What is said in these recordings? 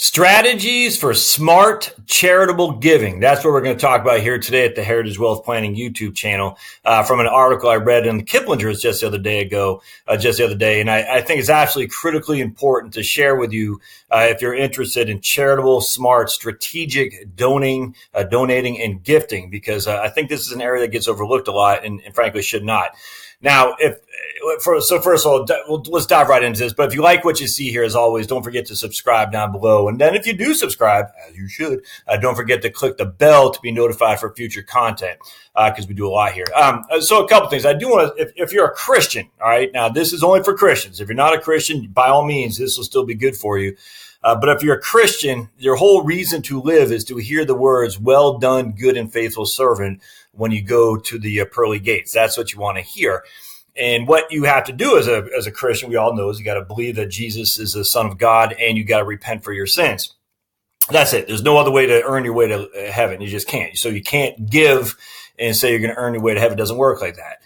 Strategies for smart charitable giving. That's what we're going to talk about here today at the Heritage Wealth Planning YouTube channel from an article I read in Kiplinger's just the other day. And I think it's absolutely critically important to share with you if you're interested in charitable, smart, strategic donating and gifting, because I think this is an area that gets overlooked a lot and frankly should not. Now, first of all, let's dive right into this. But if you like what you see here, as always, don't forget to subscribe down below. And then if you do subscribe, as you should, don't forget to click the bell to be notified for future content, because we do a lot here. So a couple things. I do want to, if you're a Christian, all right, now this is only for Christians. If you're not a Christian, by all means, this will still be good for you. But if you're a Christian, your whole reason to live is to hear the words, "Well done, good and faithful servant," when you go to the pearly gates. That's what you want to hear. And what you have to do as a Christian, we all know, is you got to believe that Jesus is the Son of God, and you got to repent for your sins. That's it. There's no other way to earn your way to heaven. You just can't. So you can't give and say you're going to earn your way to heaven. It doesn't work like that.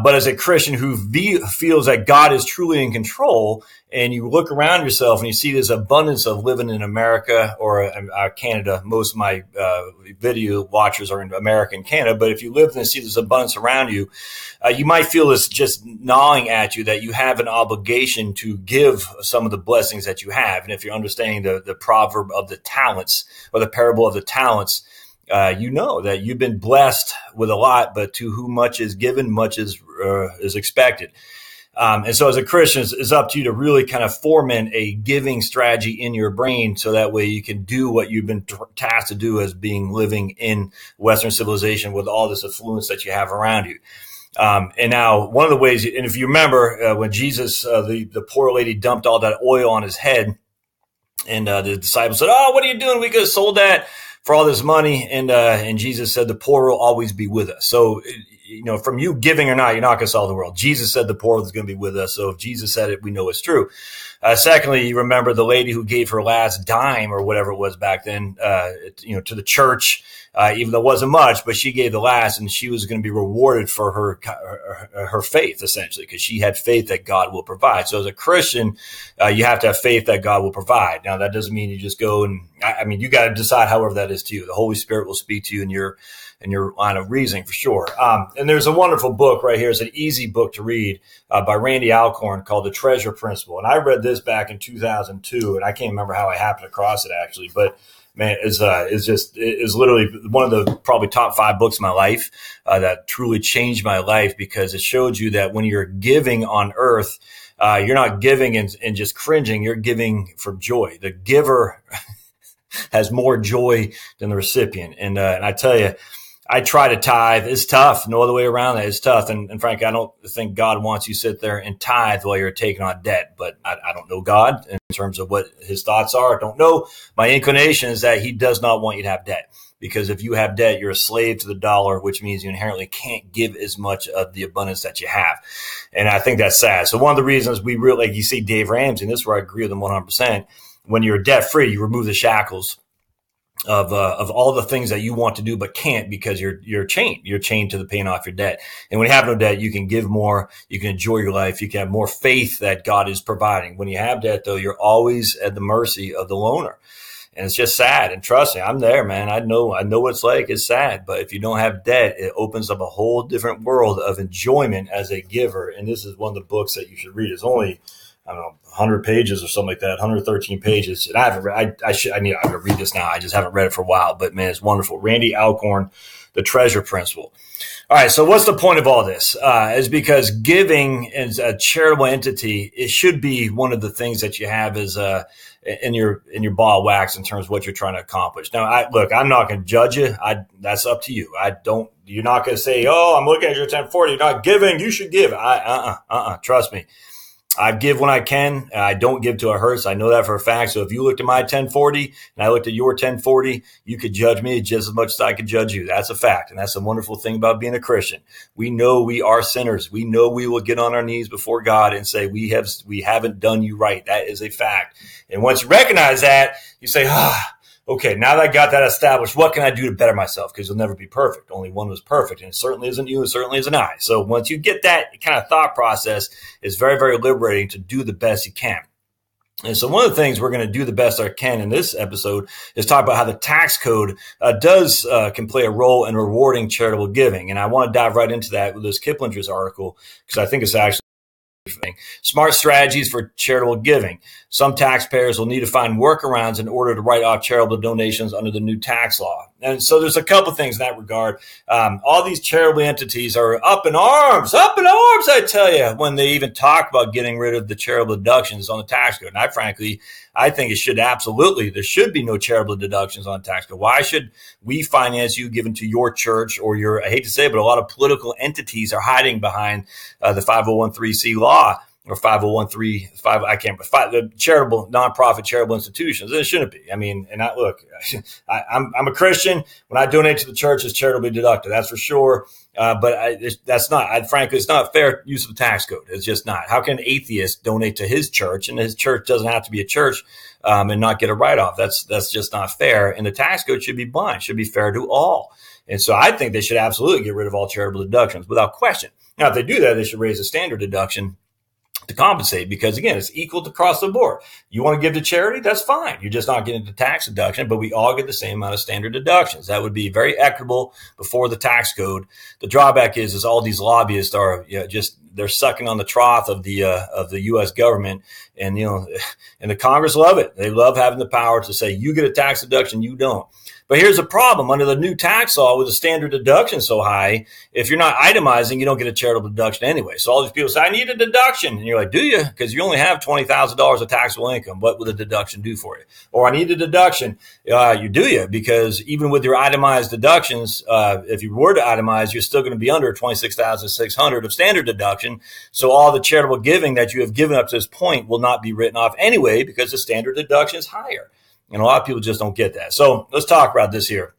But as a Christian who feels that God is truly in control, and you look around yourself and you see this abundance of living in America or Canada. Most of my video watchers are in America and Canada. But if you live and see this abundance around you, you might feel this just gnawing at you that you have an obligation to give some of the blessings that you have. And if you're understanding the proverb of the talents or the parable of the talents, you know that you've been blessed with a lot, but to whom much is given, much is expected. And so as a Christian, it's up to you to really kind of foment a giving strategy in your brain, so that way you can do what you've been tasked to do as living in Western civilization with all this affluence that you have around you. And now one of the ways, and if you remember when Jesus, the poor lady dumped all that oil on his head, and the disciples said, "Oh, what are you doing? We could have sold that for all this money." And Jesus said, "The poor will always be with us." So, from you giving or not, you're not going to solve the world. Jesus said the poor is going to be with us. So if Jesus said it, we know it's true. Secondly, you remember the lady who gave her last dime or whatever it was back then, to the church, even though it wasn't much, but she gave the last, and she was going to be rewarded for her faith, essentially, because she had faith that God will provide. So as a Christian, you have to have faith that God will provide. Now, that doesn't mean you just go and, you got to decide however that is to you. The Holy Spirit will speak to you in your line of reasoning, for sure. And there's a wonderful book right here. It's an easy book to read by Randy Alcorn called The Treasure Principle. And I read this back in 2002, and I can't remember how I happened across it, actually. But, man, it's literally one of the probably top 5 books of my life that truly changed my life, because it showed you that when you're giving on earth, you're not giving and just cringing. You're giving from joy. The giver has more joy than the recipient. And I tell you, I try to tithe. It's tough. No other way around that. It's tough. And frankly, I don't think God wants you to sit there and tithe while you're taking on debt. But I don't know God in terms of what his thoughts are. I don't know. My inclination is that he does not want you to have debt, because if you have debt, you're a slave to the dollar, which means you inherently can't give as much of the abundance that you have. And I think that's sad. So one of the reasons we really, like you see Dave Ramsey, and this is where I agree with him 100%, when you're debt free, you remove the shackles of all the things that you want to do but can't, because you're chained. You're chained to the paying off your debt. And when you have no debt, you can give more, you can enjoy your life, you can have more faith that God is providing. When you have debt, though, you're always at the mercy of the loaner. And it's just sad. And trust me, I'm there, man. I know what it's like. It's sad. But if you don't have debt, it opens up a whole different world of enjoyment as a giver. And this is one of the books that you should read. It's only, 100 pages or something like that, 113 pages. And I haven't read, I need to read this now. I just haven't read it for a while, but man, it's wonderful. Randy Alcorn, The Treasure Principle. All right. So what's the point of all this? Is because giving as a charitable entity, it should be one of the things that you have is, in your ball of wax in terms of what you're trying to accomplish. Now, I'm not going to judge you. That's up to you. You're not going to say, "Oh, I'm looking at your 1040. You're not giving. You should give." Trust me. I give when I can. I don't give till it hurts. I know that for a fact. So if you looked at my 1040 and I looked at your 1040, you could judge me just as much as I could judge you. That's a fact. And that's the wonderful thing about being a Christian. We know we are sinners. We know we will get on our knees before God and say, we haven't done you right. That is a fact. And once you recognize that, you say, okay, now that I got that established, what can I do to better myself? Because you'll never be perfect. Only one was perfect, and it certainly isn't you, and certainly isn't I. So once you get that kind of thought process, it's very, very liberating to do the best you can. And so one of the things we're going to do the best I can in this episode is talk about how the tax code can play a role in rewarding charitable giving. And I want to dive right into that with this Kiplinger's article, because I think it's actually smart strategies for charitable giving. Some taxpayers will need to find workarounds in order to write off charitable donations under the new tax law. And so there's a couple things in that regard. All these charitable entities are up in arms, I tell you, when they even talk about getting rid of the charitable deductions on the tax code. And I think there should be no charitable deductions on tax code. Why should we finance you given to your church or I hate to say it, but a lot of political entities are hiding behind the 501(c) law or 501(c)(3), the charitable, nonprofit charitable institutions. And it shouldn't be. I mean, and I'm a Christian. When I donate to the church, it's charitably deducted. That's for sure. Frankly, it's not a fair use of the tax code. It's just not. How can an atheist donate to his church, and his church doesn't have to be a church, and not get a write-off? That's just not fair. And the tax code should be blind, should be fair to all. And so I think they should absolutely get rid of all charitable deductions without question. Now, if they do that, they should raise a standard deduction to compensate, because again, it's equal across the board. You want to give to charity? That's fine. You're just not getting the tax deduction, but we all get the same amount of standard deductions. That would be very equitable before the tax code. The drawback is all these lobbyists are they're sucking on the trough of the U.S. government, and and the Congress love it. They love having the power to say you get a tax deduction, you don't. But here's the problem. Under the new tax law, with the standard deduction so high, if you're not itemizing, you don't get a charitable deduction anyway. So all these people say, I need a deduction. And you're like, do you? Because you only have $20,000 of taxable income. What will a deduction do for you? Or I need a deduction. You? Because even with your itemized deductions, if you were to itemize, you're still going to be under $26,600 of standard deduction. So all the charitable giving that you have given up to this point will not be written off anyway, because the standard deduction is higher. And a lot of people just don't get that. So let's talk about this here.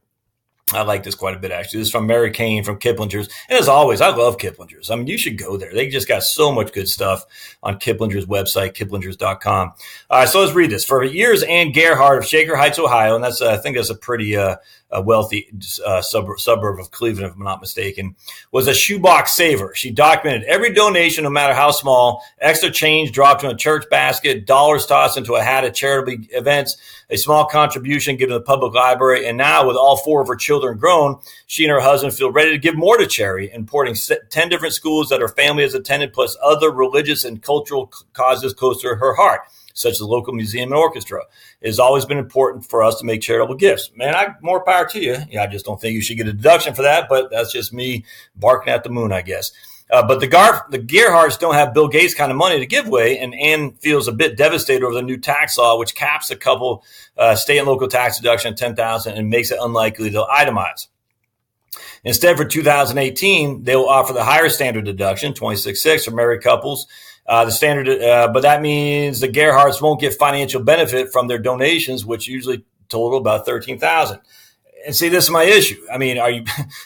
I like this quite a bit, actually. This is from Mary Kane from Kiplinger's. And as always, I love Kiplinger's. I mean, you should go there. They just got so much good stuff on Kiplinger's website, kiplingers.com. All right, so let's read this. For years, Ann Gerhardt of Shaker Heights, Ohio, and I think that's a pretty wealthy suburb of Cleveland, if I'm not mistaken, was a shoebox saver. She documented every donation, no matter how small, extra change dropped in a church basket, dollars tossed into a hat at charitable events, a small contribution given to the public library. And now, with all four of her children grown, she and her husband feel ready to give more to charity, importing 10 different schools that her family has attended, plus other religious and cultural causes close to her heart, such as the local museum and orchestra. It has always been important for us to make charitable gifts. Man, more power to you. I just don't think you should get a deduction for that, but that's just me barking at the moon, I guess. But the Gerhardts don't have Bill Gates kind of money to give away, and Ann feels a bit devastated over the new tax law, which caps the couple state and local tax deduction at $10,000 and makes it unlikely they'll itemize. Instead, for 2018, they will offer the higher standard deduction, $26,600 for married couples. But that means the Gerhardts won't get financial benefit from their donations, which usually total about $13,000. And see, this is my issue. I mean,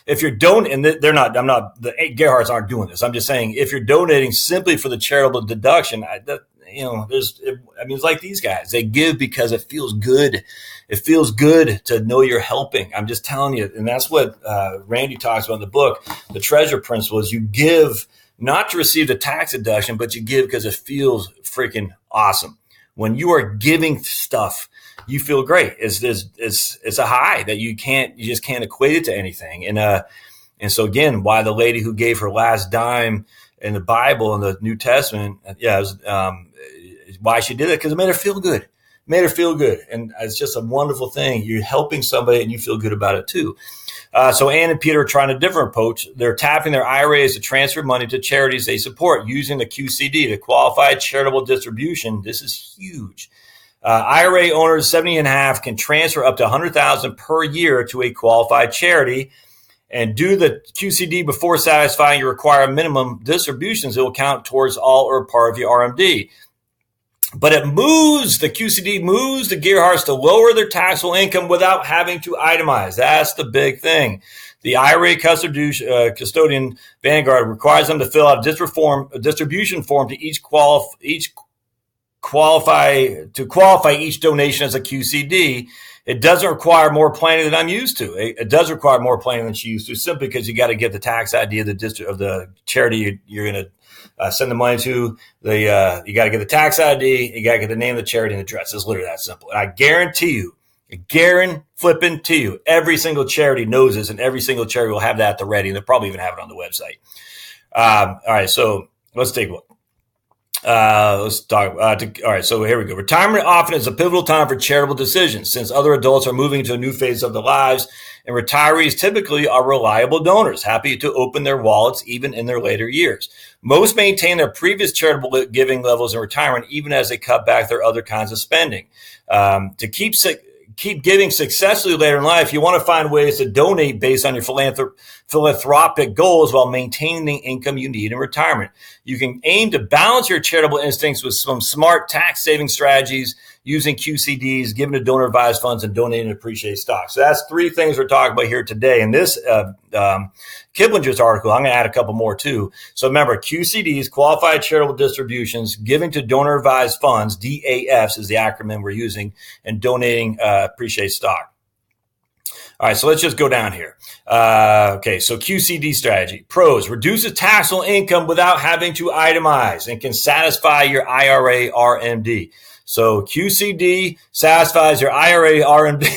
if you're donating, the Gerhardts aren't doing this. I'm just saying, if you're donating simply for the charitable deduction, it's like these guys. They give because it feels good. It feels good to know you're helping. I'm just telling you. And that's what Randy talks about in the book. The treasure principle is you give not to receive the tax deduction, but you give because it feels freaking awesome. When you are giving stuff, you feel great. It's a high that you just can't equate it to anything. And so again, why the lady who gave her last dime in the Bible in the New Testament, why she did it, because it made her feel good. And it's just a wonderful thing. You're helping somebody and you feel good about it too. So Ann and Peter are trying a different approach. They're tapping their IRAs to transfer money to charities they support using the QCD, the Qualified Charitable Distribution. This is huge. IRA owners 70 and a half can transfer up to $100,000 per year to a qualified charity, and do the QCD before satisfying your required minimum distributions. It will count towards all or part of your RMD. But the QCD moves the Gerhardts to lower their taxable income without having to itemize. That's the big thing. The IRA custodian Vanguard requires them to fill out a distribution form to qualify each donation as a QCD. It doesn't require more planning than I'm used to. It does require more planning than she's used to, simply because you got to get the tax ID of the charity you're going send the money to the, you got to get the tax ID, you got to get the name of the charity and address. It's literally that simple. And I guarantee you, every single charity knows this, and every single charity will have that at the ready, and they'll probably even have it on the website. All right, so let's take a look. Let's talk. All right, so here we go. Retirement often is a pivotal time for charitable decisions since other adults are moving into a new phase of their lives, and retirees typically are reliable donors, happy to open their wallets even in their later years. Most maintain their previous charitable giving levels in retirement, even as they cut back their other kinds of spending. To keep giving successfully later in life, you want to find ways to donate based on your philanthropic goals while maintaining the income you need in retirement. You can aim to balance your charitable instincts with some smart tax saving strategies using QCDs, giving to donor advised funds, and donating to appreciate stock. So that's three things we're talking about here today. In this Kiplinger's article, I'm going to add a couple more too. So remember, QCDs, qualified charitable distributions, giving to donor advised funds, DAFs is the acronym we're using, and donating appreciate stock. All right, so let's just go down here. Okay, so QCD strategy. Pros: reduces taxable income without having to itemize and can satisfy your IRA RMD. So QCD satisfies your IRA RMD.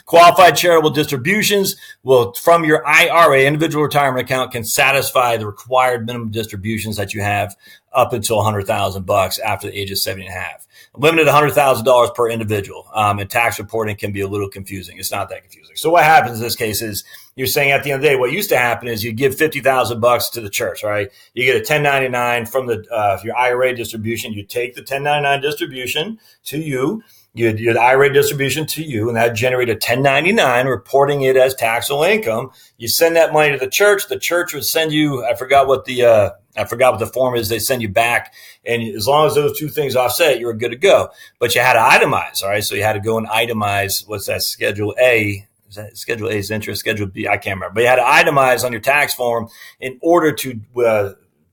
Qualified charitable distributions will, from your IRA, individual retirement account, can satisfy the required minimum distributions that you have up until $100,000 after the age of 70 and a half. Limited $100,000 per individual. And tax reporting can be a little confusing. It's not that confusing. So what happens in this case is you're saying at the end of the day, what used to happen is you give $50,000 to the church, right? You get a 1099 from the your IRA distribution. You take the 1099 distribution to you. The IRA distribution to you, and that generate a 1099 reporting it as taxable income. You send that money to the church. The church would send you, I forgot what the form is they send you back. And as long as those two things offset, you were good to go. But you had to itemize, all right? So you had to go and itemize, what's that, Schedule A? Is that Schedule A is interest, Schedule B? I can't remember. But you had to itemize on your tax form in order to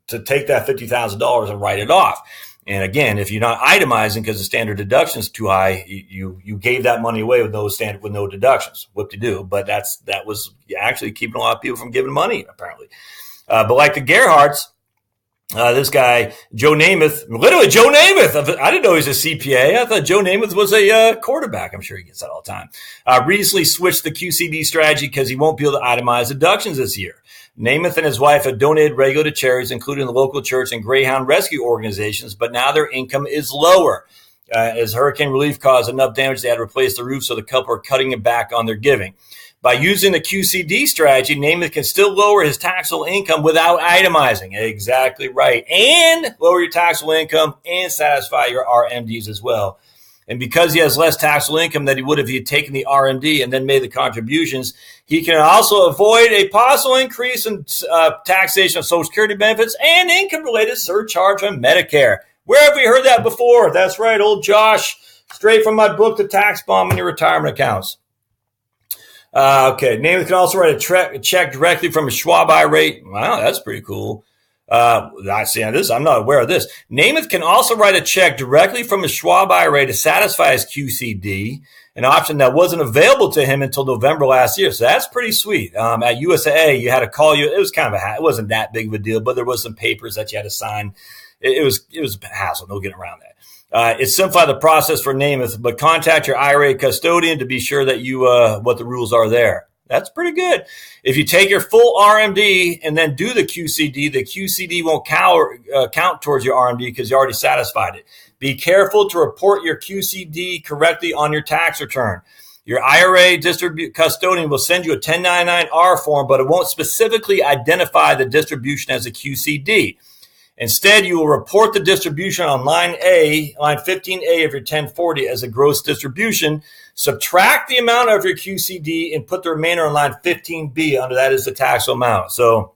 take that $50,000 and write it off. And again, if you're not itemizing because the standard deduction is too high, you gave that money away with no deductions. Whoop-de-doo. But that was actually keeping a lot of people from giving money, apparently. But like the Gerhardts, this guy, Joe Namath, literally Joe Namath. I didn't know he was a CPA. I thought Joe Namath was a quarterback. I'm sure he gets that all the time. Recently switched the QCD strategy because he won't be able to itemize deductions this year. Namath and his wife have donated regularly to charities, including the local church and Greyhound rescue organizations, but now their income is lower. As hurricane relief caused enough damage, they had to replace the roof, so the couple are cutting it back on their giving. By using the QCD strategy, Namath can still lower his taxable income without itemizing. Exactly right. And lower your taxable income and satisfy your RMDs as well. And because he has less taxable income than he would if he had taken the RMD and then made the contributions, he can also avoid a possible increase in taxation of Social Security benefits and income-related surcharge on Medicare. Where have we heard that before? That's right, old Josh, straight from my book, The Tax Bomb in Your Retirement Accounts. Okay, Namath can also write a check directly from a Schwab IRA. Wow, that's pretty cool. I see this. I'm not aware of this. Namath can also write a check directly from a Schwab IRA to satisfy his QCD, an option that wasn't available to him until November last year. So that's pretty sweet. At USAA, you had to call you. It was kind of it wasn't that big of a deal, but there was some papers that you had to sign. It was a hassle. No getting around that. It simplified the process for Namath, but contact your IRA custodian to be sure that you what the rules are there. That's pretty good. If you take your full RMD and then do the QCD won't count towards your RMD because you already satisfied it. Be careful to report your QCD correctly on your tax return. Your IRA custodian will send you a 1099-R form, but it won't specifically identify the distribution as a QCD. Instead, you will report the distribution on line 15A of your 1040 as a gross distribution. Subtract the amount of your QCD and put the remainder on line 15B under that is the taxable amount. So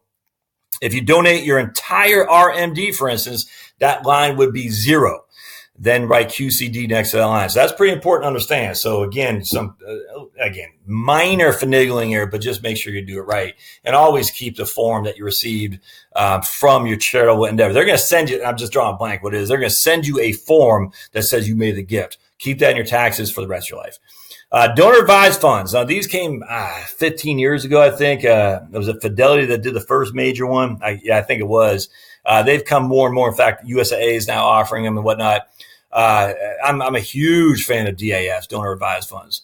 if you donate your entire RMD, for instance, that line would be 0. Then write QCD next to that line. So that's pretty important to understand. So again, minor finagling here, but just make sure you do it right. And always keep the form that you received from your charitable endeavor. They're going to send you, I'm just drawing a blank what it is. They're going to send you a form that says you made the gift. Keep that in your taxes for the rest of your life. Donor advised funds. Now, these came 15 years ago, I think. It was a Fidelity that did the first major one. I think it was. They've come more and more. In fact, USAA is now offering them and whatnot. I'm a huge fan of DAFs, donor advised funds.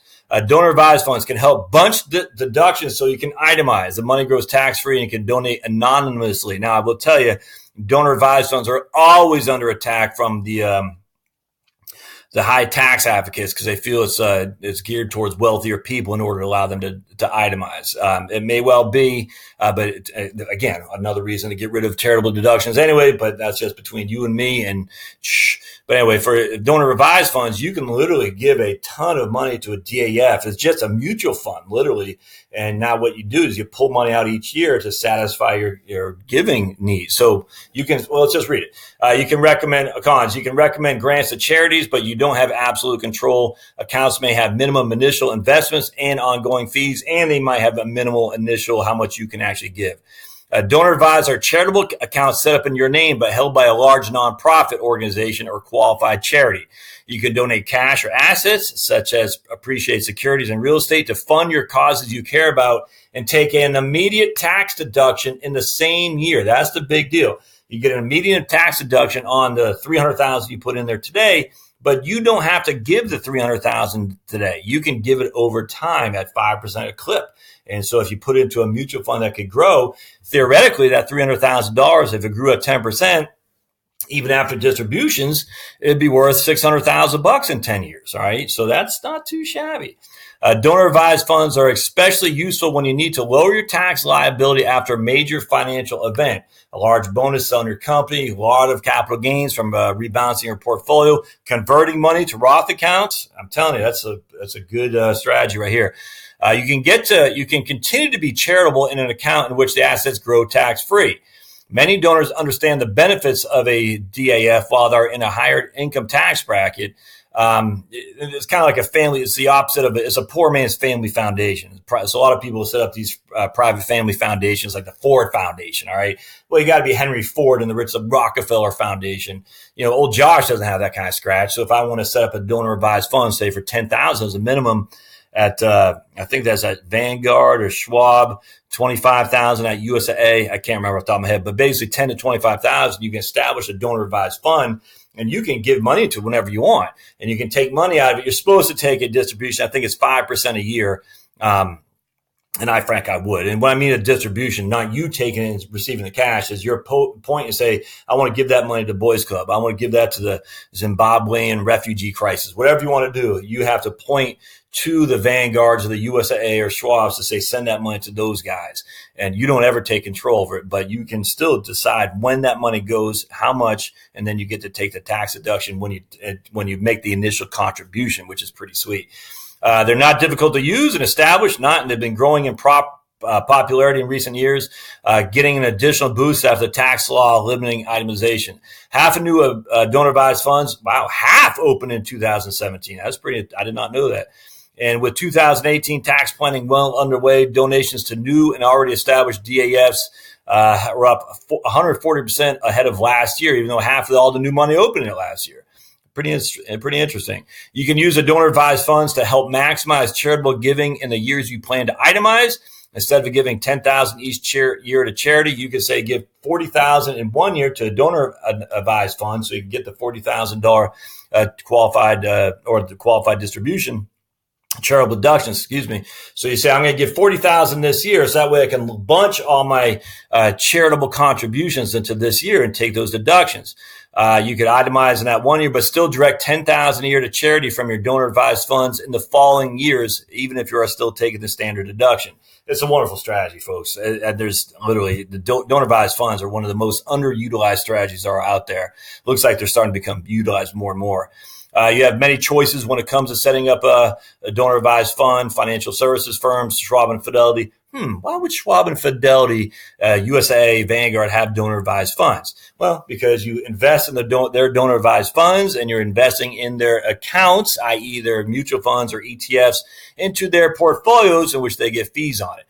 Donor advised funds can help bunch deductions so you can itemize. The money grows tax-free and you can donate anonymously. Now, I will tell you, donor advised funds are always under attack from the high tax advocates because they feel it's geared towards wealthier people in order to allow them to itemize. It may well be, but again, another reason to get rid of charitable deductions anyway, but that's just between you and me. And but anyway, for donor advised funds, you can literally give a ton of money to a DAF. It's just a mutual fund, literally. And now what you do is you pull money out each year to satisfy your giving needs. So you can, well, let's just read it. You can recommend cons. You can recommend grants to charities, but you don't have absolute control. Accounts may have minimum initial investments and ongoing fees, and they might have a minimal initial how much you can actually give. Donor advised are charitable accounts set up in your name, but held by a large nonprofit organization or qualified charity. You can donate cash or assets, such as appreciated securities and real estate, to fund your causes you care about and take an immediate tax deduction in the same year. That's the big deal. You get an immediate tax deduction on the $300,000 you put in there today, but you don't have to give the $300,000 today. You can give it over time at 5% a clip. And so if you put it into a mutual fund that could grow, theoretically, that $300,000, if it grew at 10%, even after distributions, it'd be worth $600,000 in 10 years. All right. So that's not too shabby. Donor advised funds are especially useful when you need to lower your tax liability after a major financial event, a large bonus selling your company, a lot of capital gains from rebalancing your portfolio, converting money to Roth accounts. I'm telling you, that's a good strategy right here. You can continue to be charitable in an account in which the assets grow tax-free. Many donors understand the benefits of a DAF while they're in a higher income tax bracket. It's kind of like a family. It's the opposite of it. It's a poor man's family foundation. So a lot of people set up these private family foundations like the Ford Foundation. All right. Well, you got to be Henry Ford and the Rich Rockefeller Foundation. You know, old Josh doesn't have that kind of scratch. So if I want to set up a donor advised fund, say for $10,000 as a minimum, at I think that's at Vanguard or Schwab, 25,000 at USAA. I can't remember off the top of my head, but basically 10 to 25,000, you can establish a donor advised fund and you can give money to whenever you want, and you can take money out of it. You're supposed to take a distribution. I think it's 5% a year. And I would. And when I mean a distribution, not you taking it and receiving the cash, is your point to say, I want to give that money to Boys Club. I want to give that to the Zimbabwean refugee crisis. Whatever you want to do, you have to point to the Vanguards or the USAA or Schwab's to say, send that money to those guys. And you don't ever take control over it, but you can still decide when that money goes, how much, and then you get to take the tax deduction when you make the initial contribution, which is pretty sweet. They're not difficult to use and establish, and they've been growing in popularity in recent years, getting an additional boost after the tax law limiting itemization. Half a new donor advised funds, half opened in 2017. That's pretty, I did not know that. And with 2018 tax planning well underway, donations to new and already established DAFs were up 140% ahead of last year, even though half of all the new money opened in it last year. Pretty interesting. You can use the donor advised funds to help maximize charitable giving in the years you plan to itemize. Instead of giving $10,000 each year to charity, you can say give $40,000 in 1 year to a donor advised fund, so you can get the $40,000 qualified or the qualified distribution. Charitable deductions, excuse me. So you say, I'm going to give $40,000 this year, so that way I can bunch all my charitable contributions into this year and take those deductions. You could itemize in that 1 year, but still direct $10,000 a year to charity from your donor advised funds in the following years, even if you are still taking the standard deduction. It's a wonderful strategy, folks. There's literally the donor advised funds are one of the most underutilized strategies that are out there. Looks like they're starting to become utilized more and more. You have many choices when it comes to setting up a donor advised fund, financial services firms, Schwab and Fidelity. Why would Schwab and Fidelity, USAA, Vanguard have donor advised funds? Well, because you invest in their donor advised funds and you're investing in their accounts, i.e. their mutual funds or ETFs, into their portfolios in which they get fees on it.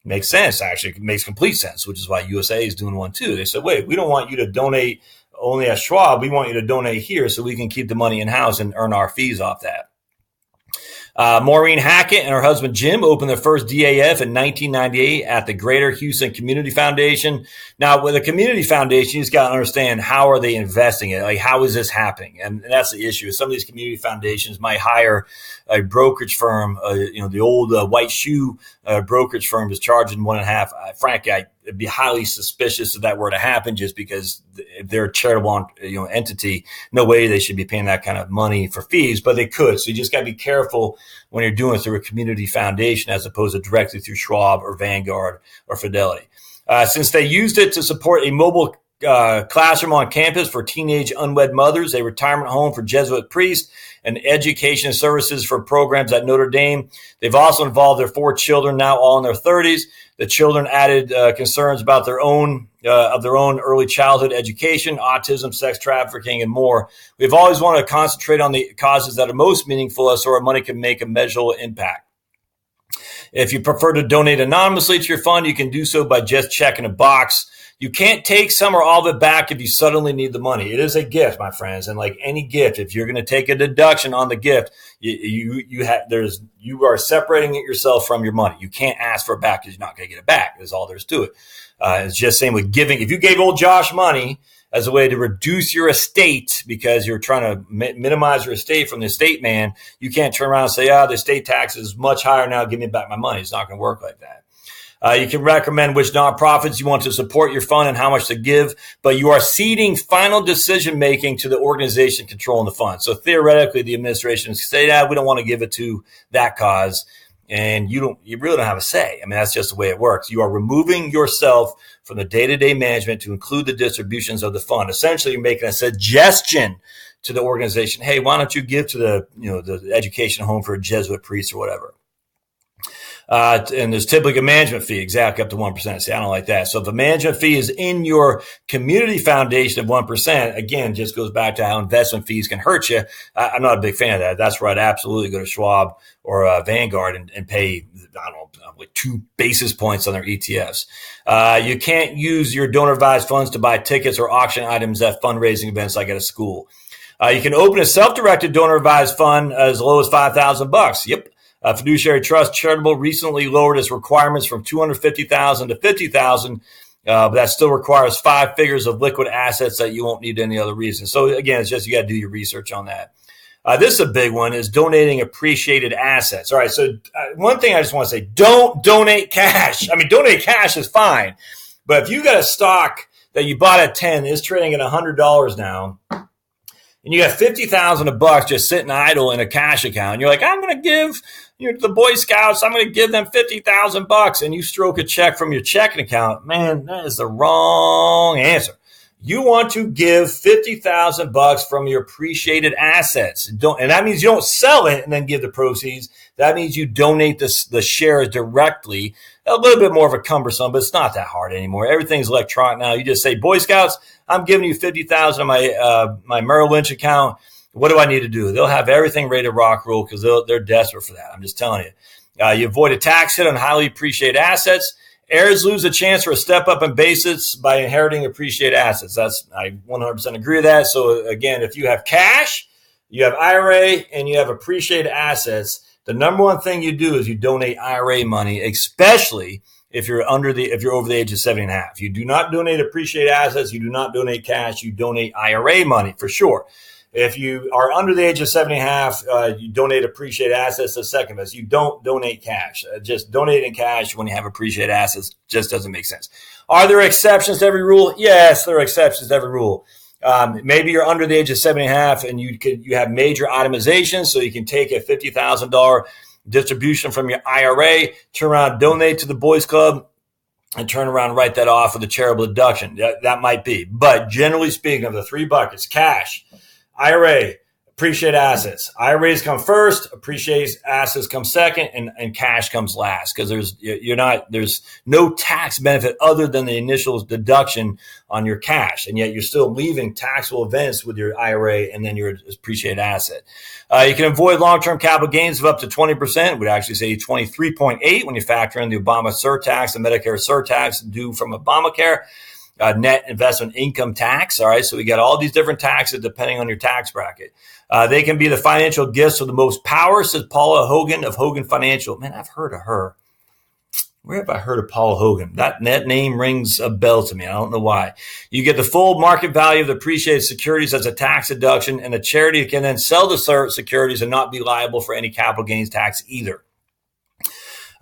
Makes sense, actually. It makes complete sense, which is why USAA is doing one too. They said, wait, we don't want you to donate only at Schwab, we want you to donate here so we can keep the money in-house and earn our fees off that. Maureen Hackett and her husband Jim opened their first DAF in 1998 at the Greater Houston Community Foundation. Now, with a community foundation, you just got to understand, how are they investing it? Like, how is this happening? And that's the issue. Some of these community foundations might hire a brokerage firm, the old white shoe brokerage firm is charging 1.5. Frankly, I'd be highly suspicious if that were to happen, just because if they're a charitable entity, no way they should be paying that kind of money for fees, but they could. So you just got to be careful when you're doing it through a community foundation as opposed to directly through Schwab or Vanguard or Fidelity. Since they used it to support a mobile classroom on campus for teenage unwed mothers, a retirement home for Jesuit priests, and education services for programs at Notre Dame. They've also involved their 4 children, now all in their 30s. The children added concerns about their own early childhood education, autism, sex trafficking, and more. We've always wanted to concentrate on the causes that are most meaningful so our money can make a measurable impact. If you prefer to donate anonymously to your fund, you can do so by just checking a box. You can't take some or all of it back if you suddenly need the money. It is a gift, my friends, and like any gift, if you're going to take a deduction on the gift, you are separating it yourself from your money. You can't ask for it back because you're not going to get it back. That's all there's to it. It's just same with giving. If you gave old Josh money as a way to reduce your estate because you're trying to minimize your estate from the estate man, you can't turn around and say, the estate tax is much higher now, give me back my money. It's not going to work like that. You can recommend which nonprofits you want to support your fund and how much to give, but you are ceding final decision-making to the organization controlling the fund. So theoretically, the administration can say, we don't want to give it to that cause, and you really don't have a say. I mean, that's just the way it works. You are removing yourself from the day-to-day management to include the distributions of the fund. Essentially, you're making a suggestion to the organization, hey, why don't you give to the education home for a Jesuit priest or whatever. And there's typically a management fee, exactly up to 1%. See, I don't like that. So if the management fee is in your community foundation of 1%, again, just goes back to how investment fees can hurt you. I'm not a big fan of that. That's where I'd absolutely go to Schwab or Vanguard and pay, like 2 basis points on their ETFs. You can't use your donor advised funds to buy tickets or auction items at fundraising events like at a school. You can open a self-directed donor advised fund as low as $5,000. Yep. Fiduciary Trust Charitable recently lowered its requirements from $250,000 to $50,000, but that still requires 5 figures of liquid assets that you won't need any other reason. So again, it's just you got to do your research on that. This is a big one: is donating appreciated assets. All right, so one thing I just want to say: don't donate cash. I mean, donate cash is fine, but if you got a stock that you bought at 10 is trading at $100 now, and you got $50,000 just sitting idle in a cash account, and you're like, I'm going to give the Boy Scouts, I'm going to give them $50,000, and you stroke a check from your checking account. Man, that is the wrong answer. You want to give $50,000 from your appreciated assets. And that means you don't sell it and then give the proceeds. That means you donate the shares directly. A little bit more of a cumbersome, but it's not that hard anymore. Everything's electronic now. You just say, Boy Scouts, I'm giving you $50,000 on my Merrill Lynch account. What do I need to do? They'll have everything ready to rock roll because they're desperate for that. I'm just telling you. You avoid a tax hit on highly appreciated assets. Heirs lose a chance for a step up in basis by inheriting appreciated assets. I 100% agree with that. So again, if you have cash, you have IRA, and you have appreciated assets, the number one thing you do is you donate IRA money, especially if you're over the age of 70.5. You do not donate appreciated assets. You do not donate cash. You donate IRA money for sure. If you are under the age of 70.5, you donate appreciated assets to second best. You don't donate cash. Just donating cash when you have appreciated assets just doesn't make sense. Are there exceptions to every rule? Yes, there are exceptions to every rule. Maybe you're under the age of 70.5 and you have major itemization, so you can take a $50,000 distribution from your IRA, turn around, donate to the Boys Club, and turn around and write that off with a charitable deduction. That might be. But generally speaking, of the 3 buckets, cash, IRA, appreciate assets. IRAs come first, appreciate assets come second, and cash comes last because there's no tax benefit other than the initial deduction on your cash, and yet you're still leaving taxable events with your IRA and then your appreciated asset. You can avoid long-term capital gains of up to 20%. We'd actually say 23.8 when you factor in the Obama surtax and Medicare surtax due from Obamacare. net investment income tax. All right. So we got all these different taxes depending on your tax bracket. They can be the financial gifts of the most power, says Paula Hogan of Hogan Financial. Man, I've heard of her. Where have I heard of Paula Hogan? That name rings a bell to me. I don't know why. You get the full market value of the appreciated securities as a tax deduction, and the charity can then sell the securities and not be liable for any capital gains tax either.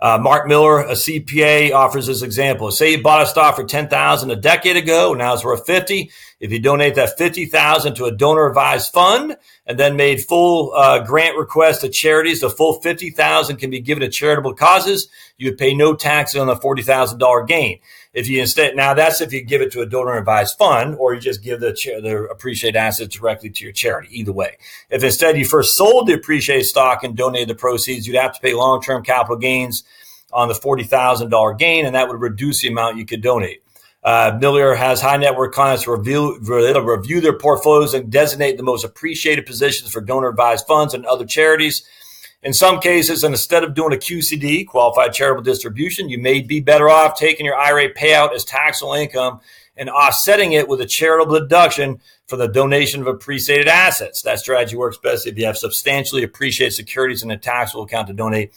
Mark Miller, a CPA, offers this example. Say you bought a stock for $10,000 a decade ago. Now it's worth $50,000. If you donate that $50,000 to a donor-advised fund and then made full grant requests to charities, the full $50,000 can be given to charitable causes. You would pay no taxes on the $40,000 gain. If you instead, now that's if you give it to a donor-advised fund, or you just give the appreciated assets directly to your charity. Either way, if instead you first sold the appreciated stock and donated the proceeds, you'd have to pay long-term capital gains on the $40,000 gain, and that would reduce the amount you could donate. Miller has high net worth clients review their portfolios and designate the most appreciated positions for donor advised funds and other charities. In some cases, and instead of doing a QCD, qualified charitable distribution, you may be better off taking your IRA payout as taxable income and offsetting it with a charitable deduction for the donation of appreciated assets. That strategy works best if you have substantially appreciated securities in a taxable account to donate.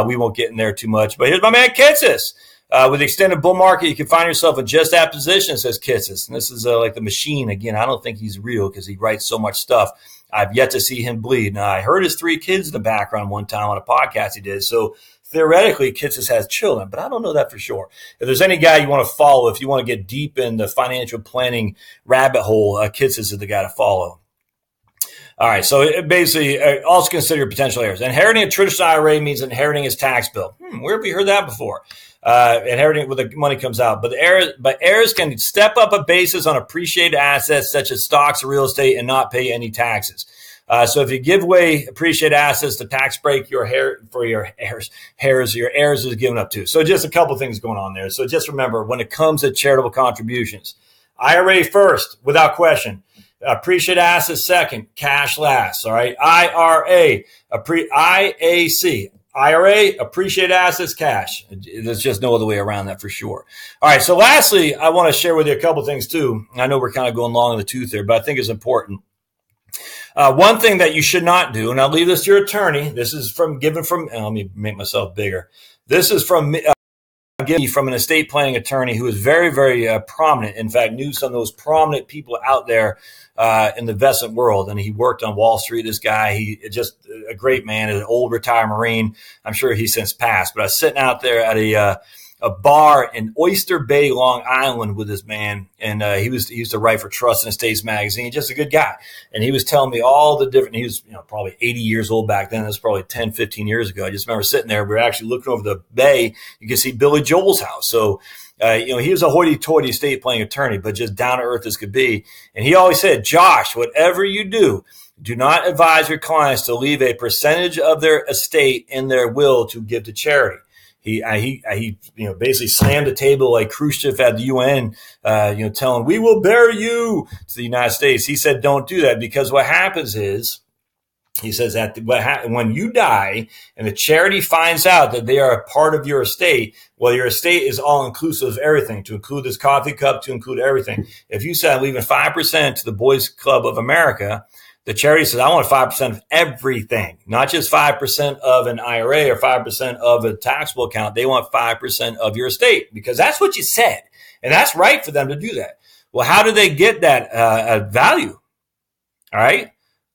We won't get in there too much, but here's my man Kitsis. With the extended bull market, you can find yourself in just that position, says Kitsis. And this is like the machine. Again, I don't think he's real because he writes so much stuff. I've yet to see him bleed. Now, I heard his 3 kids in the background one time on a podcast he did. So theoretically, Kitsis has children, but I don't know that for sure. If there's any guy you want to follow, if you want to get deep in the financial planning rabbit hole, Kitsis is the guy to follow. All right, so it basically also consider your potential heirs. Inheriting a traditional IRA means inheriting his tax bill. Where have we heard that before? Inheriting it when the money comes out. But heirs can step up a basis on appreciated assets such as stocks or real estate and not pay any taxes. So if you give away appreciated assets, the tax break your heirs is given up to. So just a couple things going on there. So just remember, when it comes to charitable contributions, IRA first, without question. Appreciated assets second, cash last. All right. IRA, IAC. IRA, appreciated assets, cash. There's just no other way around that for sure. All right. So lastly, I want to share with you a couple things too. I know we're kind of going long in the tooth here, but I think it's important. One thing that you should not do, and I'll leave this to your attorney. This is let me make myself bigger. This is from an estate planning attorney who is very, very prominent. In fact, knew some of those prominent people out there in the investment world. And he worked on Wall Street. This guy, he just a great man, an old retired Marine. I'm sure he's since passed. But I was sitting out there at a bar in Oyster Bay, Long Island with this man. And he used to write for Trust and Estates magazine, just a good guy. And he was telling me all the different, he was probably 80 years old back then. This was probably 10, 15 years ago. I just remember sitting there. We were actually looking over the bay. You can see Billy Joel's house. So, he was a hoity-toity estate planning attorney, but just down to earth as could be. And he always said, Josh, whatever you do not advise your clients to leave a percentage of their estate in their will to give to charity. He basically slammed the table like Khrushchev at the UN, telling, we will bury you to the United States. He said, don't do that, because what happens is, he says that when you die and the charity finds out that they are a part of your estate, well, your estate is all inclusive of everything, to include this coffee cup, to include everything. If you say I'm leaving 5% to the Boys Club of America, the charity says, I want 5% of everything, not just 5% of an IRA or 5% of a taxable account. They want 5% of your estate, because that's what you said. And that's right for them to do that. Well, how do they get that value? All right.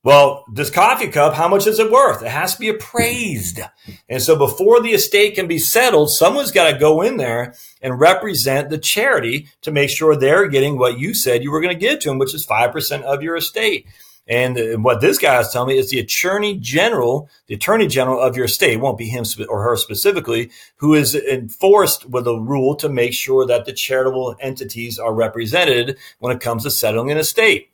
Well, this coffee cup, how much is it worth? It has to be appraised. And so before the estate can be settled, someone's got to go in there and represent the charity to make sure they're getting what you said you were going to give to them, which is 5% of your estate. And what this guy is telling me is the attorney general of your estate, it won't be him or her specifically, who is enforced with a rule to make sure that the charitable entities are represented when it comes to settling an estate.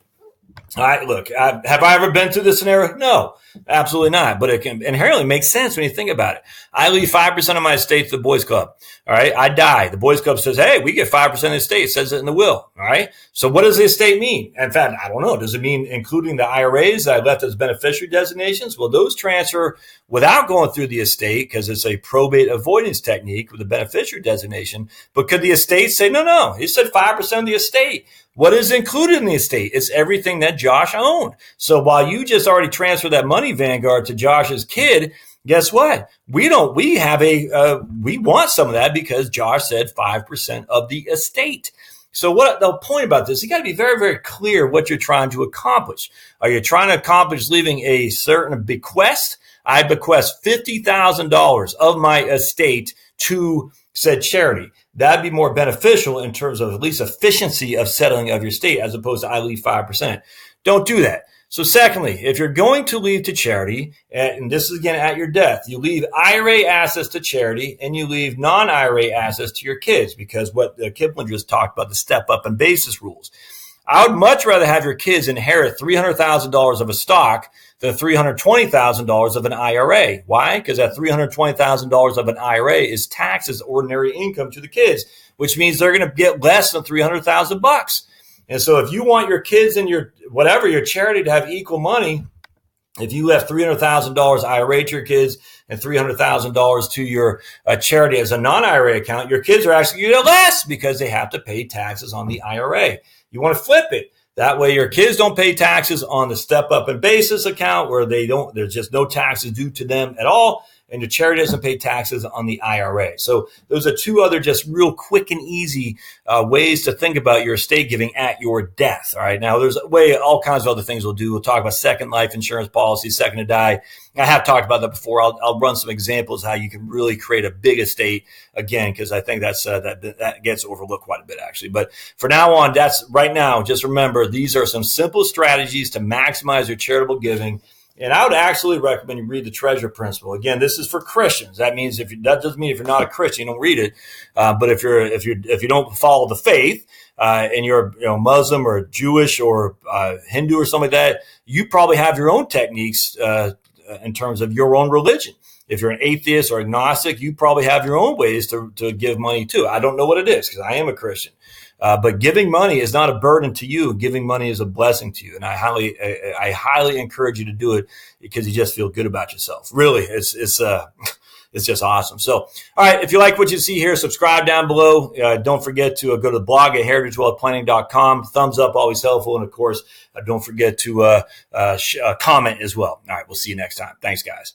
All right, look, have I ever been through this scenario? No, absolutely not. But it can inherently make sense when you think about it. I leave 5% of my estate to the Boys Club. All right, I die. The Boys Club says, hey, we get 5% of the estate. It says it in the will. All right, so what does the estate mean? In fact, I don't know. Does it mean including the IRAs that I left as beneficiary designations? Well, those transfer without going through the estate because it's a probate avoidance technique with a beneficiary designation. But could the estate say, no, he said 5% of the estate. What is included in the estate? It's everything that Josh owned. So while you just already transferred that money, Vanguard, to Josh's kid, guess what? We want some of that because Josh said 5% of the estate. So what the point about this, you got to be very, very clear what you're trying to accomplish. Are you trying to accomplish leaving a certain bequest? I bequest $50,000 of my estate to said charity. That'd be more beneficial in terms of at least efficiency of settling of your estate as opposed to I leave 5%. Don't do that. So secondly, if you're going to leave to charity, and this is again at your death, you leave IRA assets to charity and you leave non-IRA assets to your kids because what Kiplinger just talked about, the step up and basis rules. I would much rather have your kids inherit $300,000 of a stock than $320,000 of an IRA. Why? Because that $320,000 of an IRA is taxed as ordinary income to the kids, which means they're going to get less than $300,000. And so if you want your kids and your charity to have equal money, if you left $300,000 IRA to your kids and $300,000 to your charity as a non-IRA account, your kids are actually going to get less because they have to pay taxes on the IRA. You want to flip it. That way your kids don't pay taxes on the step up and basis account where there's just no taxes due to them at all. And your charity doesn't pay taxes on the IRA. So those are two other just real quick and easy ways to think about your estate giving at your death. All right. Now there's all kinds of other things we'll do. We'll talk about second life insurance policy, second to die. I have talked about that before. I'll run some examples how you can really create a big estate again, because I think that gets overlooked quite a bit actually. But for now on, right now, just remember these are some simple strategies to maximize your charitable giving. And I would actually recommend you read the Treasure Principle. Again, this is for Christians. That means that doesn't mean if you're not a Christian, you don't read it. But if you don't follow the faith, and you're Muslim or Jewish or Hindu or something like that, you probably have your own techniques in terms of your own religion. If you're an atheist or agnostic, you probably have your own ways to give money too. I don't know what it is because I am a Christian. But giving money is not a burden to you. Giving money is a blessing to you. And I highly encourage you to do it because you just feel good about yourself. Really, it's just awesome. So, all right. If you like what you see here, subscribe down below. Don't forget to go to the blog at heritagewealthplanning.com. Thumbs up, always helpful. And of course, don't forget to comment as well. All right. We'll see you next time. Thanks, guys.